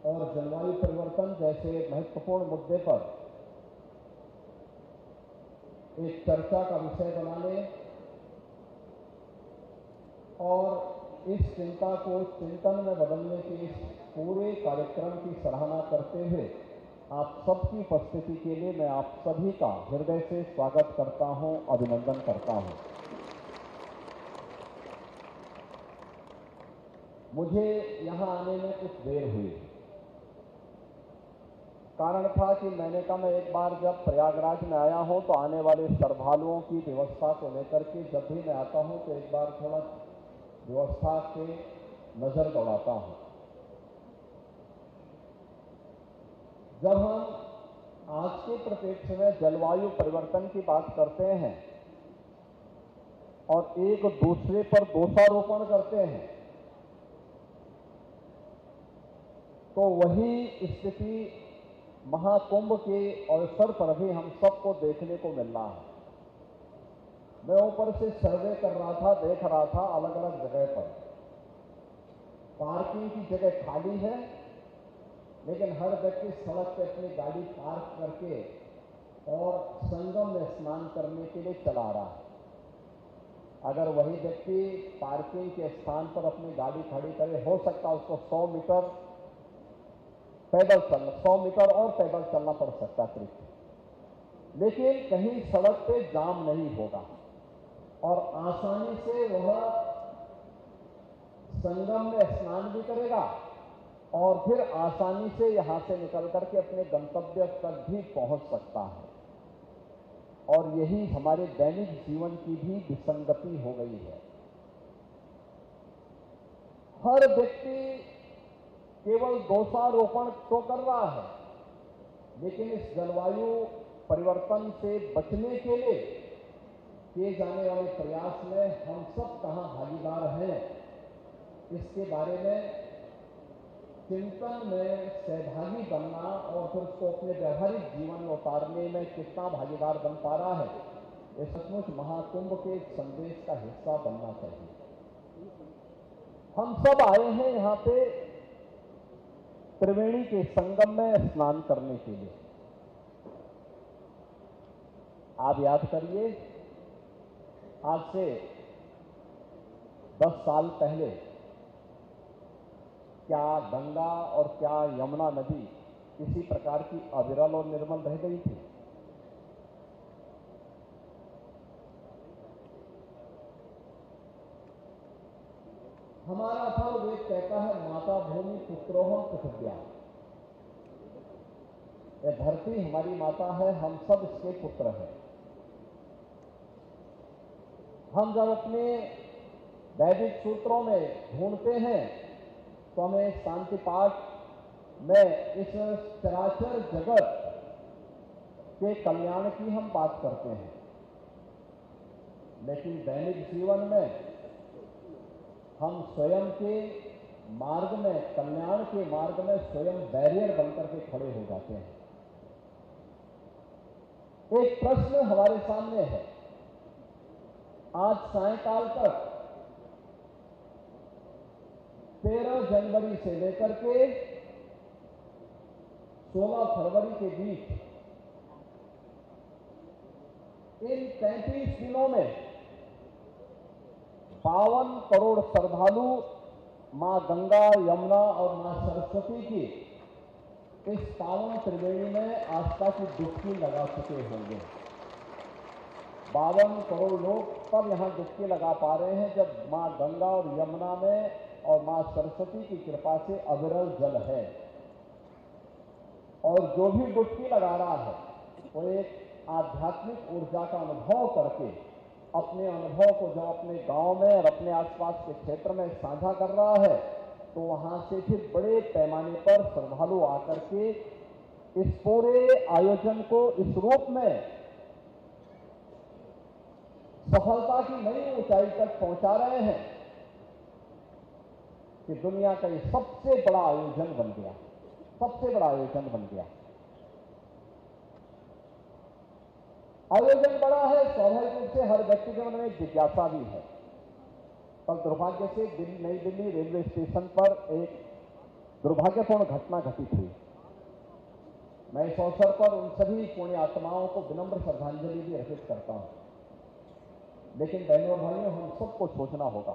और जलवायु परिवर्तन जैसे महत्वपूर्ण मुद्दे पर एक चर्चा का विषय बनाने और इस चिंता को चिंतन में बदलने के इस पूरे कार्यक्रम की सराहना करते हुए आप सबकी उपस्थिति के लिए मैं आप सभी का हृदय से स्वागत करता हूं, अभिनंदन करता हूं। मुझे यहां आने में कुछ देर हुई। कारण था कि मैंने कहा मैं एक बार जब प्रयागराज में आया हूं तो आने वाले श्रद्धालुओं की व्यवस्था को लेकर के जब भी मैं आता हूं तो एक बार थोड़ा व्यवस्था के नजर दौड़ाता हूं। जब हम आज के परिप्रेक्ष्य में जलवायु परिवर्तन की बात करते हैं और एक दूसरे पर दोषारोपण करते हैं तो वही स्थिति महाकुंभ के अवसर पर भी हम सबको देखने को मिल रहा है। मैं ऊपर से सर्वे कर रहा था, देख रहा था अलग अलग जगह पर पार्किंग की जगह खाली है, लेकिन हर व्यक्ति सड़क पे अपनी गाड़ी पार्क करके और संगम में स्नान करने के लिए चला रहा है। अगर वही व्यक्ति पार्किंग के स्थान पर अपनी गाड़ी खड़ी करे, हो सकता है उसको 100 मीटर पैदल चलना, 100 मीटर और पैदल चलना पड़ सकता है, लेकिन कहीं सड़क पे जाम नहीं होगा और आसानी से वह संगम में स्नान भी करेगा और फिर आसानी से यहां से निकल करके अपने गंतव्य तक भी पहुंच सकता है। और यही हमारे दैनिक जीवन की भी विसंगति हो गई है। हर व्यक्ति केवल दोषारोपण तो कर रहा है, लेकिन इस जलवायु परिवर्तन से बचने के लिए किए जाने वाले प्रयास में हम सब कहां भागीदार हैं, इसके बारे में चिंतन में सहभागी बनना और फिर उसको अपने व्यवहारिक जीवन में उतारने में कितना भागीदार बन पा रहा है, ये सचमुच महाकुंभ के संदेश का हिस्सा बनना चाहिए। हम सब आए हैं यहां पे त्रिवेणी के संगम में स्नान करने के लिए। आप याद करिए, आज से 10 साल पहले क्या गंगा और क्या यमुना नदी इसी प्रकार की अविरल और निर्मल रह गई थी? हमारा अथर्ववेद कहता है माता भूमि पुत्रोहम पृथिव्या। यह धरती हमारी माता है, हम सब इसके पुत्र हैं। हम जब अपने वैदिक सूत्रों में ढूंढते हैं तो हमें शांति पाठ में इस चराचर जगत के कल्याण की हम बात करते हैं, लेकिन दैनिक जीवन में हम स्वयं के मार्ग में, कल्याण के मार्ग में स्वयं बैरियर बनकर के खड़े हो जाते हैं। एक प्रश्न हमारे सामने है। आज सायंकाल तक 13 जनवरी से लेकर के 16 फरवरी के बीच इन 33 दिनों में 52 करोड़ श्रद्धालु मां गंगा, यमुना और मां सरस्वती की इस पावन त्रिवेणी में आस्था की डुबकी लगा चुके होंगे। 52 करोड़ लोग तब यहां डुबकी लगा पा रहे हैं जब मां गंगा और यमुना में और मां सरस्वती की कृपा से अविरल जल है। और जो भी डुबकी लगा रहा है वो एक आध्यात्मिक ऊर्जा का अनुभव करके अपने अनुभव को जब अपने गांव में और अपने आसपास के क्षेत्र में साझा कर रहा है तो वहां से फिर बड़े पैमाने पर श्रद्धालु आकर के इस पूरे आयोजन को इस रूप में सफलता की नई ऊंचाई तक पहुंचा रहे हैं कि दुनिया का ये सबसे बड़ा आयोजन बन गया, सबसे बड़ा आयोजन बन गया। आयोजन बड़ा है, स्वाभाविक रूप से हर व्यक्ति के मन में एक जिज्ञासा भी है। पर दुर्भाग्य से नई दिल्ली रेलवे स्टेशन पर एक दुर्भाग्यपूर्ण घटना घटित हुई। मैं इस अवसर पर उन सभी पुण्य आत्माओं को विनम्र श्रद्धांजलि भी अर्पित करता हूं। लेकिन बहनों और भाइयों, हम सबको सोचना होगा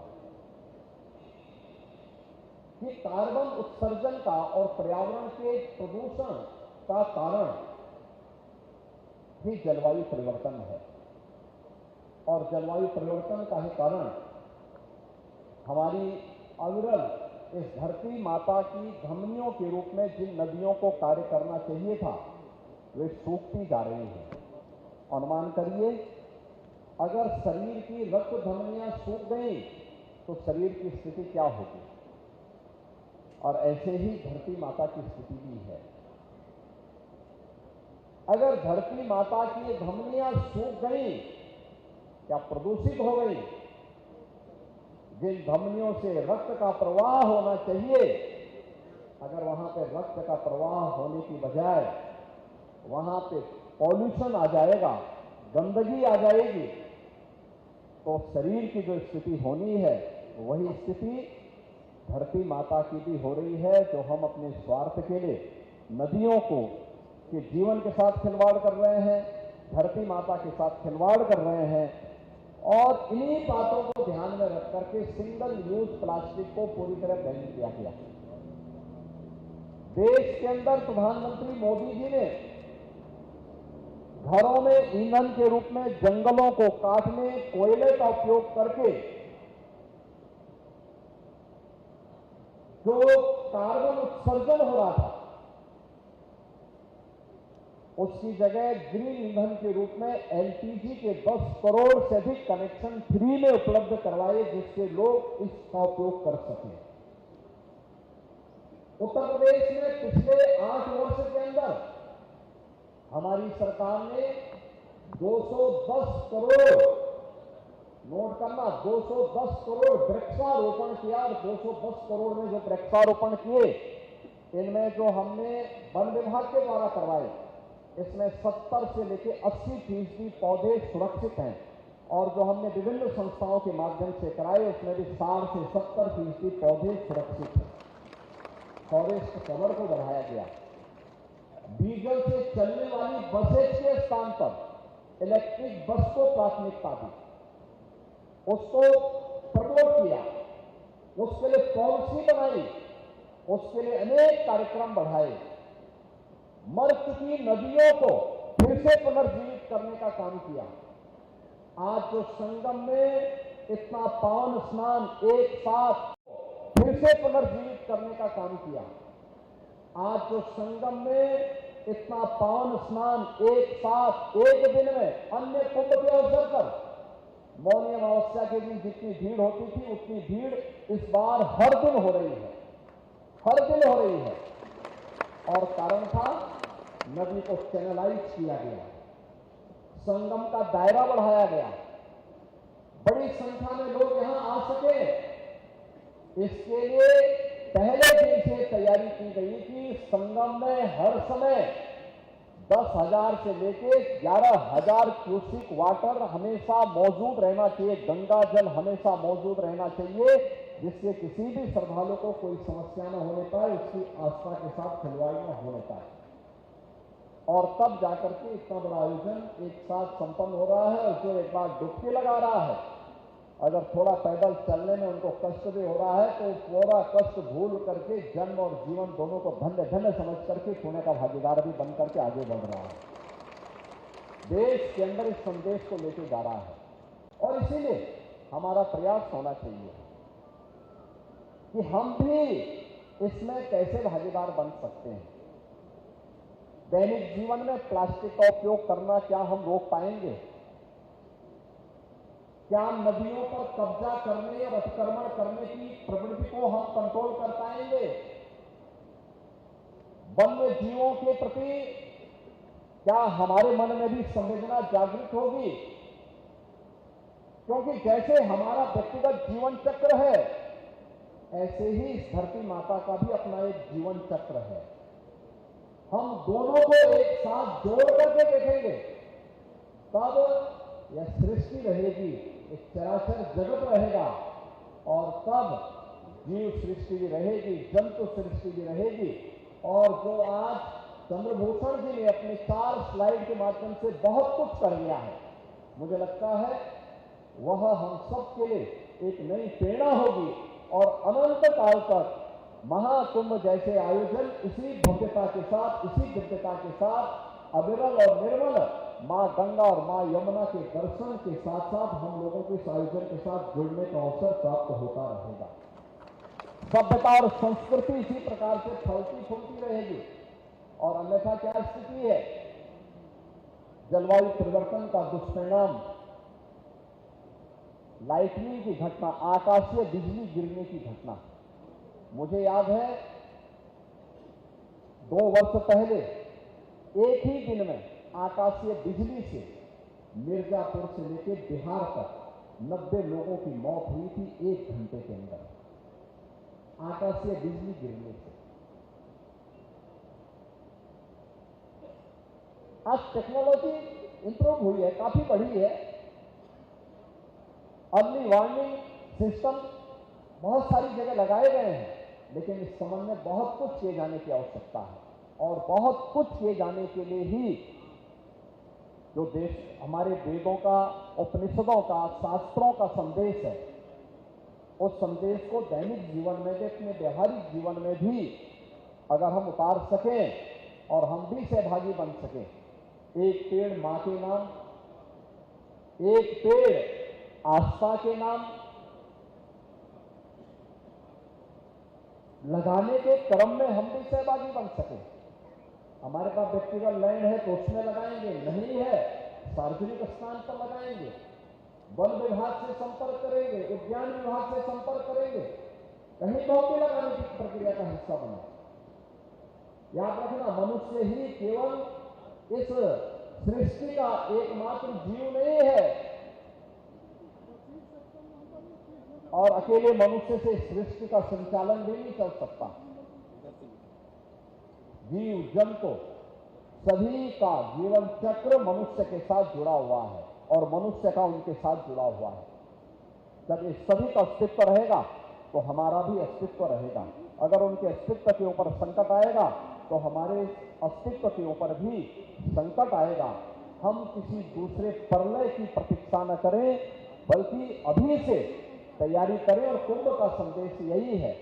कि कार्बन उत्सर्जन का और पर्यावरण के प्रदूषण का कारण ही जलवायु परिवर्तन है। और जलवायु परिवर्तन का ही कारण हमारी अविरल इस धरती माता की धमनियों के रूप में जिन नदियों को कार्य करना चाहिए था, वे सूखती जा रही हैं। अनुमान करिए, अगर शरीर की रक्त धमनियां सूख गई तो शरीर की स्थिति क्या होगी। और ऐसे ही धरती माता की स्थिति भी है। अगर धरती माता की धमनियां सूख गई या प्रदूषित हो गई, जिन धमनियों से रक्त का प्रवाह होना चाहिए, अगर वहां पे रक्त का प्रवाह होने की बजाय वहां पे पॉल्यूशन आ जाएगा, गंदगी आ जाएगी, तो शरीर की जो स्थिति होनी है वही स्थिति धरती माता की भी हो रही है, जो हम अपने स्वार्थ के लिए नदियों को के जीवन के साथ खिलवाड़ कर रहे हैं, धरती माता के साथ खिलवाड़ कर रहे हैं। और इन्हीं बातों को ध्यान में रख करके सिंगल यूज प्लास्टिक को पूरी तरह बैन किया गया। देश के अंदर प्रधानमंत्री मोदी जी ने घरों में ईंधन के रूप में जंगलों को काटने, कोयले का उपयोग करके जो कार्बन उत्सर्जन हो रहा था, उसकी जगह ग्रीन ईंधन के रूप में एलपीजी के 10 करोड़ से अधिक कनेक्शन फ्री में उपलब्ध करवाए, जिससे लोग इसका उपयोग कर सकें। उत्तर प्रदेश में पिछले 8 वर्ष के अंदर हमारी सरकार ने 210 करोड़, नोट करना, 210 करोड़ वृक्षारोपण किया। और 210 करोड़ में जो वृक्षारोपण किए, इनमें जो हमने वन विभाग के द्वारा करवाए, इसमें 70 से लेकर 80% पौधे सुरक्षित हैं। और जो हमने विभिन्न संस्थाओं के माध्यम से कराए, उसमें भी 60 से 70% पौधे सुरक्षित हैं। फॉरेस्ट कवर को बढ़ाया गया। डीजल से चलने वाली बसेज के स्थान पर इलेक्ट्रिक बस को प्राथमिकता दी, उसको प्रमोट किया, उसके लिए पॉलिसी बनाई, उसके लिए अनेक कार्यक्रम बढ़ाए। मर चुकी नदियों को फिर से पुनर्जीवित करने का काम किया। आज जो संगम में इतना पावन स्नान एक साथ फिर से पुनर्जीवित करने का काम किया। आज जो संगम में इतना पावन स्नान एक साथ एक दिन में, अन्य कुंभ के अवसर पर मौनी अमावस्या के दिन जितनी भीड़ होती थी, उतनी भीड़ इस बार हर दिन हो रही है, हर दिन हो रही है। और कारण था, नदी को चैनलाइज किया गया, संगम का दायरा बढ़ाया गया, बड़ी संख्या में लोग यहां आ सके। इसके लिए पहले दिन से तैयारी की गई कि संगम में हर समय 10,000 से लेके 11,000 क्यूसिक वाटर हमेशा मौजूद रहना चाहिए, गंगा जल हमेशा मौजूद रहना चाहिए, जिससे किसी भी श्रद्धालु को कोई समस्या न होने पाए, उसकी आस्था के साथ खिलवाड़ न होने पाए। और तब जाकर के इतना बड़ा आयोजन एक साथ संपन्न हो रहा है। और जो एक बार डुबकी लगा रहा है, अगर थोड़ा पैदल चलने में उनको कष्ट भी हो रहा है, तो पूरा कष्ट भूल करके जन्म और जीवन दोनों को धन्य धन्य समझ करके पुण्य का भागीदार भी बन करके आगे बढ़ रहा है। देश के अंदर इस संदेश को लेकर जा रहा है। और इसीलिए हमारा प्रयास होना चाहिए कि हम भी इसमें कैसे भागीदार बन सकते हैं। दैनिक जीवन में प्लास्टिक का उपयोग करना क्या हम रोक पाएंगे? क्या नदियों पर कब्जा करने और अतिक्रमण करने की प्रवृत्ति को हम कंट्रोल कर पाएंगे? वन्य जीवों के प्रति क्या हमारे मन में भी संवेदना जागृत होगी? क्योंकि जैसे हमारा व्यक्तिगत जीवन चक्र है, ऐसे ही इस धरती माता का भी अपना एक जीवन चक्र है। हम दोनों को एक साथ जोड़ करके देखेंगे, तब यह सृष्टि रहेगी, एक चराचर जगत रहेगा। और तब जीव सृष्टि भी रहेगी, जंतु सृष्टि भी रहेगी। और जो आज चंद्रभूषण जी ने अपने 4 स्लाइड के माध्यम से बहुत कुछ कर लिया है, मुझे लगता है वह हम सब के लिए एक नई प्रेरणा होगी और अनंत काल तक महाकुंभ जैसे आयोजन इसी भव्यता के साथ, इसी दिव्यता के साथ, अविरल और निर्मल मां गंगा और मां यमुना के दर्शन के साथ साथ हम लोगों को इस आयोजन के साथ जुड़ने का अवसर प्राप्त होता रहेगा। सभ्यता और संस्कृति इसी प्रकार से फलती फूलती रहेगी। और अन्यथा क्या स्थिति है? जलवायु परिवर्तन का दुष्परिणाम, लाइटनिंग की घटना, आकाशीय बिजली गिरने की घटना। मुझे याद है 2 वर्ष पहले एक ही दिन में आकाशीय बिजली से मिर्जापुर से लेकर बिहार तक 90 लोगों की मौत हुई थी 1 घंटे के अंदर, आकाशीय बिजली गिरने से। आज टेक्नोलॉजी इंप्रूव हुई है, काफी बढ़ी है। अर्ली वार्निंग सिस्टम बहुत सारी जगह लगाए गए हैं, लेकिन इस संबंध में बहुत कुछ किए जाने की आवश्यकता है। और बहुत कुछ किए जाने के लिए ही जो देश हमारे वेदों का, उपनिषदों का, शास्त्रों का संदेश है, उस संदेश को दैनिक जीवन में भी, अपने व्यवहारिक जीवन में भी अगर हम उतार सकें और हम भी सहभागी बन सकें। एक पेड़ मां के नाम, एक पेड़ आस्था के नाम, लगाने के क्रम में हम भी सहभागी बन सकें। हमारे पास व्यक्तिगत लैंड है तो उसमें लगाएंगे, नहीं है सार्वजनिक स्थान पर लगाएंगे, वन विभाग से संपर्क करेंगे, उद्यान विभाग से संपर्क करेंगे, कहीं पौधे लगाने की प्रक्रिया का हिस्सा बने। याद रखना, मनुष्य ही केवल इस सृष्टि का एकमात्र जीव नहीं है और अकेले मनुष्य से सृष्टि का संचालन भी नहीं चल सकता। जीव जंतु सभी का जीवन चक्र मनुष्य के साथ जुड़ा हुआ है और मनुष्य का उनके साथ जुड़ा हुआ है। जब इस सभी का अस्तित्व रहेगा तो हमारा भी अस्तित्व रहेगा। अगर उनके अस्तित्व के ऊपर संकट आएगा तो हमारे अस्तित्व के ऊपर भी संकट आएगा। हम किसी दूसरे प्रलय की प्रतीक्षा न करें, बल्कि अभी से तैयारी करें। और कुंभ का संदेश यही है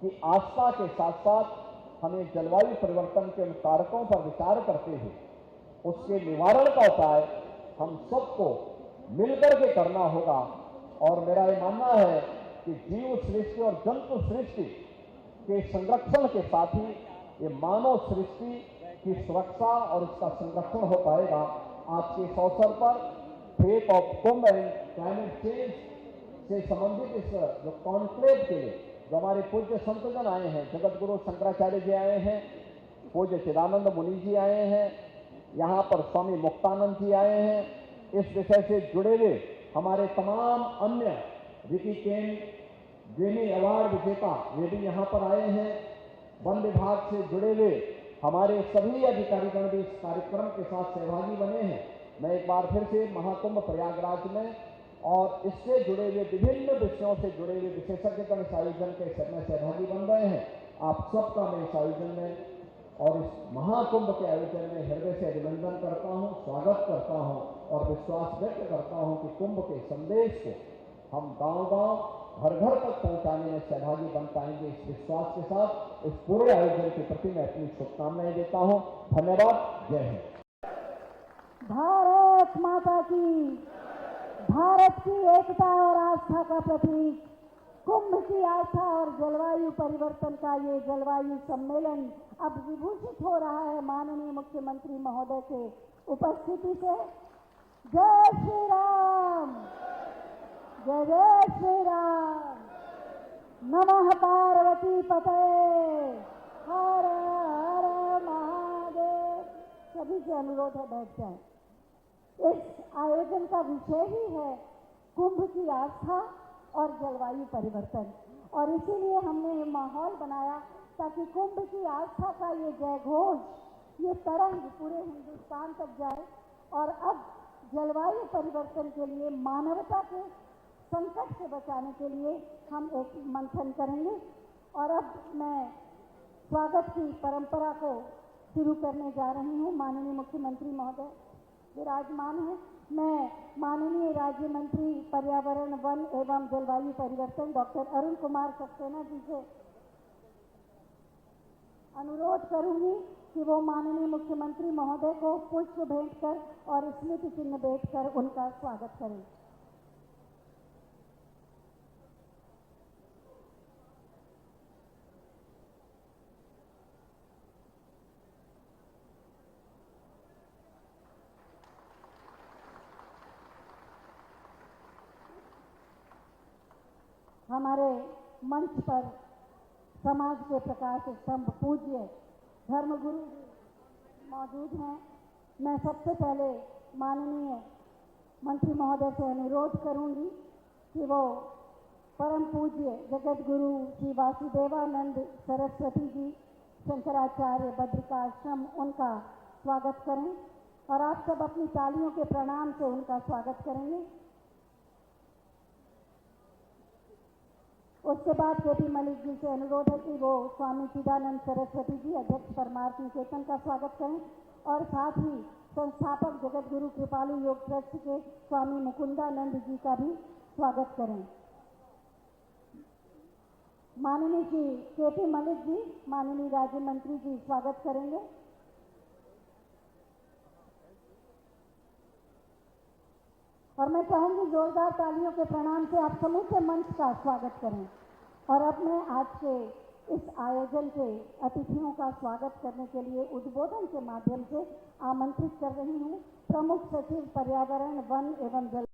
कि आस्था के साथ साथ हमें जलवायु परिवर्तन के उन कारकों पर विचार करते हुए उसके निवारण का उपाय हम सबको मिलकर के करना होगा। और मेरा ये मानना है कि जीव सृष्टि और जंतु सृष्टि के संरक्षण के साथ ही ये मानव सृष्टि की सुरक्षा और इसका संरक्षण हो पाएगा। आज के इस अवसर पर faith of Kumbh and climate change से संबंधित इस जो कॉन्क्लेव के लिए जो हमारे पूज्य संतजन आए हैं, जगत गुरु शंकराचार्य जी आए हैं, पूज्य चिदानंद मुनि जी आए हैं, यहाँ पर स्वामी मुक्तानंद जी आए हैं, इस विषय से जुड़े हुए हमारे तमाम अन्य रिकी केन ग्रेमी अवार्ड विजेता वे भी यहाँ पर आए हैं, वन विभाग से जुड़े हुए हमारे सभी अधिकारीगण भी इस कार्यक्रम के साथ सहभागी बने हैं। मैं एक बार फिर से महाकुंभ प्रयागराज में और इससे जुड़े हुए विभिन्न विषयों से जुड़े हुए विशेषज्ञगण इस आयोजन के में सहभागी बन रहे हैं। आप सबका मैं इस आयोजन में और इस महाकुंभ के आयोजन में हृदय से अभिनंदन करता हूं, स्वागत करता हूं और विश्वास व्यक्त करता हूं कि कुंभ के संदेश को हम गांव-गांव, घर-घर तक पहुंचाने में सहभागी बन पाएंगे। इस विश्वास के साथ इस पूरे आयोजन के प्रति मैं अपनी शुभकामनाएं देता हूं। धन्यवाद। जय हिंद। भारत माता की, भारत की एकता और आस्था का प्रतीक कुंभ की आस्था और जलवायु परिवर्तन का ये जलवायु सम्मेलन अब विभूषित हो रहा है माननीय मुख्यमंत्री महोदय के उपस्थिति से। जय श्री राम, जय जय श्री राम। नमः पार्वती पते, हर हर महादेव। सभी से अनुरोध है बैठ जाएं। इस आयोजन का विषय ही है कुंभ की आस्था और जलवायु परिवर्तन, और इसीलिए हमने ये माहौल बनाया ताकि कुंभ की आस्था का ये जयघोष, ये तरंग पूरे हिंदुस्तान तक जाए और अब जलवायु परिवर्तन के लिए मानवता के संकट से बचाने के लिए हम एक मंथन करेंगे। और अब मैं स्वागत की परंपरा को शुरू करने जा रही हूँ। माननीय मुख्यमंत्री महोदय विराजमान हैं। मैं माननीय राज्य मंत्री पर्यावरण, वन एवं जलवायु परिवर्तन डॉक्टर अरुण कुमार सक्सेना जी से अनुरोध करूंगी कि वो माननीय मुख्यमंत्री महोदय को पुष्प भेंट कर और स्मृति चिन्ह भेंट कर उनका स्वागत करें। हमारे मंच पर समाज के प्रकाश स्तंभ पूज्य धर्मगुरु मौजूद हैं। मैं सबसे पहले माननीय मंत्री महोदय से अनुरोध करूंगी कि वो परम पूज्य जगत गुरु श्री वासुदेवानंद सरस्वती जी शंकराचार्य बद्रिकाश्रम उनका स्वागत करें और आप सब अपनी तालियों के प्रणाम से उनका स्वागत करेंगे। उसके बाद केपी मलिक जी से अनुरोध है कि वो स्वामी चिदानंद सरस्वती जी अध्यक्ष परमार्थ निकेतन का स्वागत करें और साथ ही संस्थापक जगत गुरु कृपालु योग ट्रस्ट के स्वामी मुकुंदानंद जी का भी स्वागत करें। माननीय श्री केपी मलिक जी, माननीय राज्य मंत्री जी स्वागत करेंगे। और मैं चाहूंगी जोरदार तालियों के प्रणाम से आप समूचे मंच का स्वागत करें। और अब मैं आज के इस आयोजन के अतिथियों का स्वागत करने के लिए उद्बोधन के माध्यम से आमंत्रित कर रही हूँ प्रमुख सचिव पर्यावरण, वन एवं जल